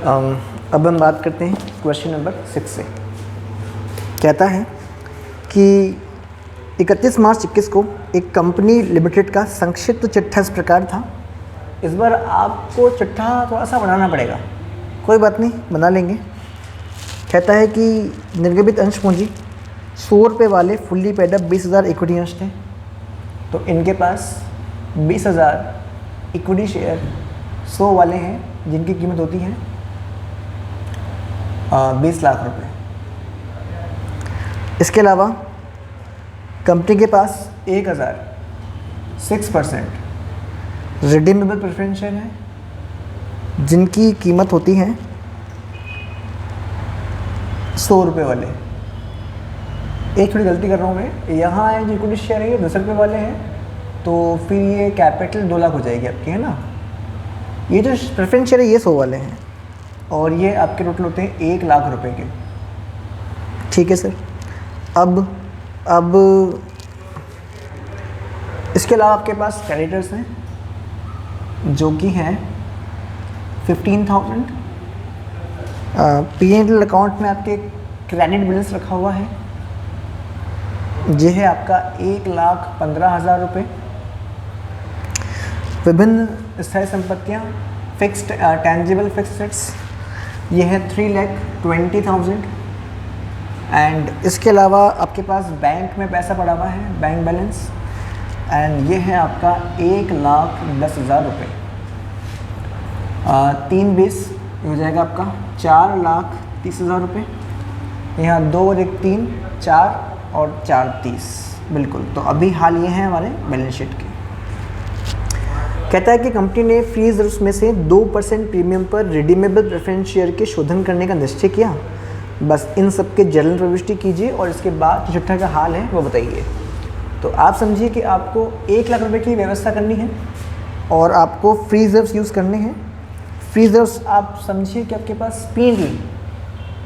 अब हम बात करते हैं क्वेश्चन नंबर 6 से। कहता है कि 31 मार्च 21 को एक कंपनी लिमिटेड का संक्षिप्त चिट्ठा इस प्रकार था। इस बार आपको चिट्ठा थोड़ा सा बनाना पड़ेगा, कोई बात नहीं, बना लेंगे। कहता है कि निर्गमित अंश पूंजी 100 रुपये वाले फुल्ली पेडअप 20,000 इक्विटी अंश थे, तो इनके पास 20,000 इक्विटी शेयर 100 वाले हैं जिनकी कीमत होती है 20 लाख रुपए। इसके अलावा कंपनी के पास 1,000 6% रिडीमेबल प्रेफरेंस शेयर है जिनकी कीमत होती है 100 रुपये वाले। एक थोड़ी गलती कर रहा हूँ मैं, यहाँ जो इक्विटी शेयर है ये 10 रुपये वाले हैं, तो फिर ये कैपिटल 2 लाख हो जाएगी आपकी, है ना। ये जो प्रेफरेंस शेयर है ये 100 वाले हैं और ये आपके टोटल होते हैं 1 लाख रुपए के। ठीक है सर। अब इसके अलावा आपके पास क्रेडिटर्स हैं जो कि हैं 15,000। P&L अकाउंट में आपके क्रेडिट बैलेंस रखा हुआ है, ये है आपका 1,15,000 रुपये। विभिन्न स्थायी संपत्तियाँ फिक्स्ड टेंजिबल फिक्स्ड एसेट्स ये है 3,20,000। एंड इसके अलावा आपके पास बैंक में पैसा पड़ा हुआ है, बैंक बैलेंस, एंड ये है आपका 1,10,000 रुपये। 3 20 हो जाएगा आपका 4,30,000 रुपये। यहाँ 2 और 1 3 4 और 4 30 बिल्कुल। तो अभी हाल ये हैं हमारे बैलेंस शीट के। कहता है कि कंपनी ने फ्री रिजर्व्स में से 2% प्रीमियम पर रिडीमेबल प्रेफरेंस शेयर के शोधन करने का निश्चय किया। बस इन सब के जर्नल प्रविष्टि कीजिए और इसके बाद जो चिट्ठा का हाल है वो बताइए। तो आप समझिए कि आपको 1 लाख रुपए की व्यवस्था करनी है और आपको फ्री रिजर्व्स यूज़ करने हैं। फ्री रिजर्व्स आप समझिए कि आपके पास P&L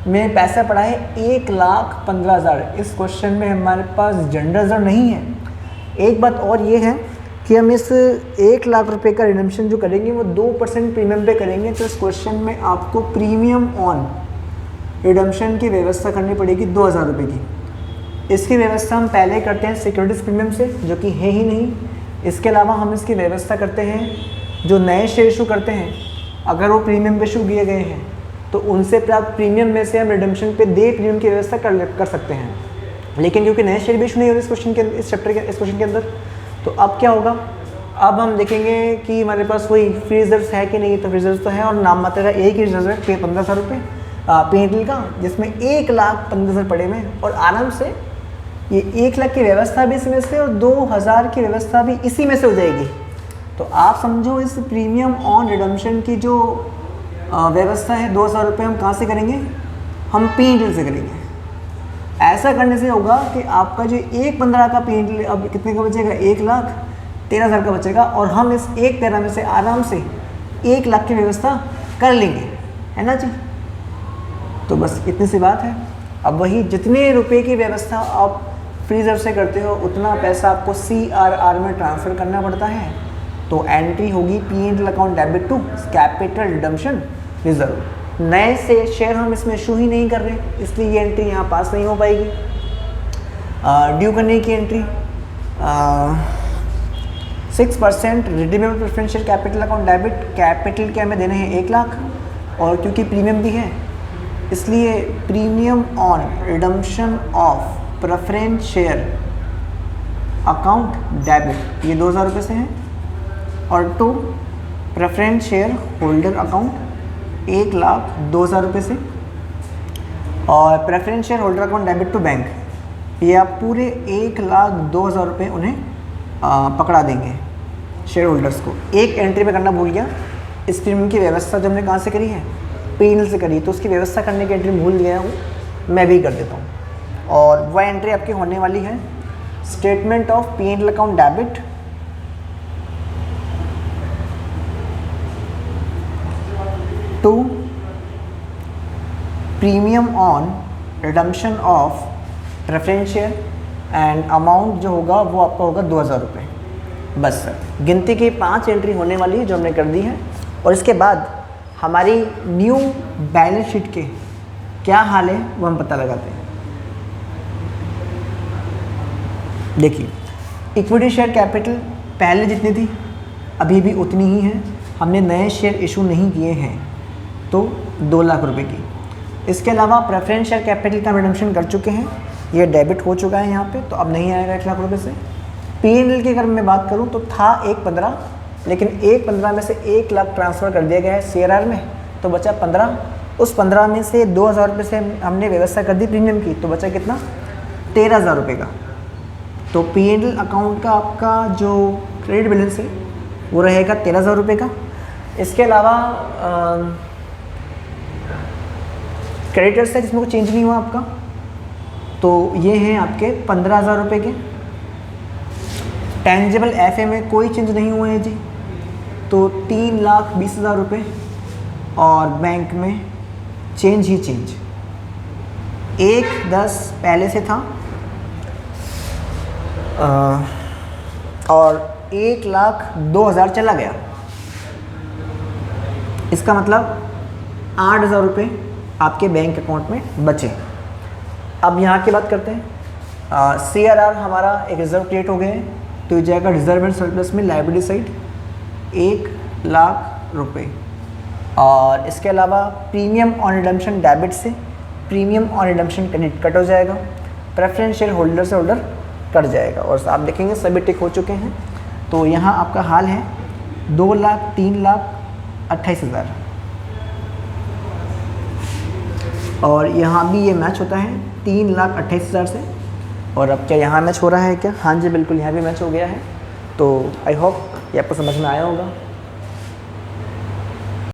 में पैसा पड़ा है 1,15,000। इस क्वेश्चन में हमारे पास जनरल रिजर्व नहीं है। एक बात और ये है कि हम इस 1 लाख रुपए का रिडम्पशन जो करेंगे वो 2% प्रीमियम पे करेंगे, तो इस क्वेश्चन में आपको प्रीमियम ऑन रिडम्पशन की व्यवस्था करनी पड़ेगी 2,000 रुपये की। इसकी व्यवस्था हम पहले करते हैं सिक्योरिटीज प्रीमियम से, जो कि है ही नहीं। इसके अलावा हम इसकी व्यवस्था करते हैं जो नए शेयर इशू करते हैं, अगर वो प्रीमियम पे इशू किए गए हैं तो उनसे प्राप्त प्रीमियम में से हम रिडम्पशन पे दे प्रीमियम की व्यवस्था कर सकते हैं। लेकिन क्योंकि नए शेयर भी इशू नहीं हो रहे इस क्वेश्चन के इस चैप्टर के इस क्वेश्चन के अंदर, तो अब क्या होगा, अब हम देखेंगे कि हमारे पास कोई फ्री रिजर्व्स है कि नहीं। तो फ्री रिजर्व्स तो है और नाम मात्र का एक ही रिजर्व है 15,000 रुपये P&L का, जिसमें 1,15,000 पड़े हुए हैं और आराम से ये 1 लाख की व्यवस्था भी इसमें से और 2,000 की व्यवस्था भी इसी में से हो जाएगी। तो आप समझो इस प्रीमियम ऑन रिडम्पशन की जो व्यवस्था है 2,000 रुपये हम कहाँ से करेंगे, हम P&L से करेंगे। ऐसा करने से होगा कि आपका जो 1,15 का P&L अब कितने का बचेगा, 1,13,000 का बचेगा और हम इस 1,13 में से आराम से 1 लाख की व्यवस्था कर लेंगे, है ना जी। तो बस इतनी सी बात है। अब वही जितने रुपए की व्यवस्था आप फ्री रिजर्व से करते हो उतना पैसा आपको CRR में ट्रांसफ़र करना पड़ता है। तो एंट्री होगी P&L account debit to capital redemption reserve. नए से शेयर हम इसमें इशू ही नहीं कर रहे, इसलिए ये एंट्री यहाँ पास नहीं हो पाएगी। ड्यू करने की entry 6% redeemable preference share capital account debit. Capital के हमें देने हैं 1 लाख और क्योंकि प्रीमियम भी है इसलिए premium on redemption of preference share account debit ये 2,000 रुपये से हैं और to preference share holder account 1,02,000 रुपये से और preference share holder account debit to bank, ये आप पूरे 1,02,000 रुपये उन्हें पकड़ा देंगे शेयर होल्डर्स को। एक एंट्री पे करना भूल गया, इस प्रीमियम की व्यवस्था जो हमने कहाँ से करी है, P&L से करी, तो उसकी व्यवस्था करने की एंट्री भूल गया हूँ, मैं भी कर देता हूँ। और वह एंट्री आपकी होने वाली है statement of P&L account debit to premium on redemption of preference share and amount जो होगा वो आपका होगा 2,000 रुपये। बस सर, गिनती की 5 एंट्री होने वाली है जो हमने कर दी है और इसके बाद हमारी न्यू बैलेंस शीट के क्या हाल है वो हम पता लगाते हैं। देखिए, इक्विटी शेयर कैपिटल पहले जितनी थी अभी भी उतनी ही है, हमने नए शेयर इशू नहीं किए हैं, तो 2 लाख रुपए की। इसके अलावा प्रेफरेंस शेयर कैपिटल का रिडम्पशन कर चुके हैं, ये डेबिट हो चुका है यहाँ पे, तो अब नहीं आएगा 1 लाख रुपए से। P&L की अगर मैं बात करूँ तो था 1.15, लेकिन 1.15 में से 1 लाख ट्रांसफ़र कर दिया गया है CRR में, तो बचा 15। उस 15 में से 2,000 रुपये से हमने व्यवस्था कर दी प्रीमियम की, तो बचा कितना, 13,000 रुपये का। तो P&L अकाउंट का आपका जो क्रेडिट बैलेंस है वो रहेगा 13,000 रुपये का। इसके अलावा क्रेडिटर्स है जिसमें कोई चेंज नहीं हुआ आपका, तो ये हैं आपके 15,000 रुपये के। टेंजिबल FA में कोई चेंज नहीं हुआ है जी, तो 3,20,000 रुपये। और बैंक में चेंज ही चेंज, 1,10 पहले से था और 1,02,000 चला गया। इसका मतलब 8,000 रुपये आपके बैंक अकाउंट में बचे। अब यहाँ की बात करते हैं। CRR हमारा एक रिजर्व क्रिएट हो गए हैं, तो ये जाएगा रिजर्व एंड सरप्लस में लाइबिलिटी साइड 1 लाख रुपये। और इसके अलावा प्रीमियम ऑन रिडम्पशन डेबिट से premium on redemption credit cut हो जाएगा, प्रेफरेंस शेयर होल्डर से होल्डर कट जाएगा। और आप देखेंगे सभी टिक हो चुके हैं। तो यहाँ आपका हाल है 2 लाख 3,28,000। और यहाँ भी ये मैच होता है 3,28,000 से। और अब क्या यहाँ मैच हो रहा है क्या? हाँ जी बिल्कुल, यहाँ भी मैच हो गया है। तो आई होप ये आपको समझ में आया होगा।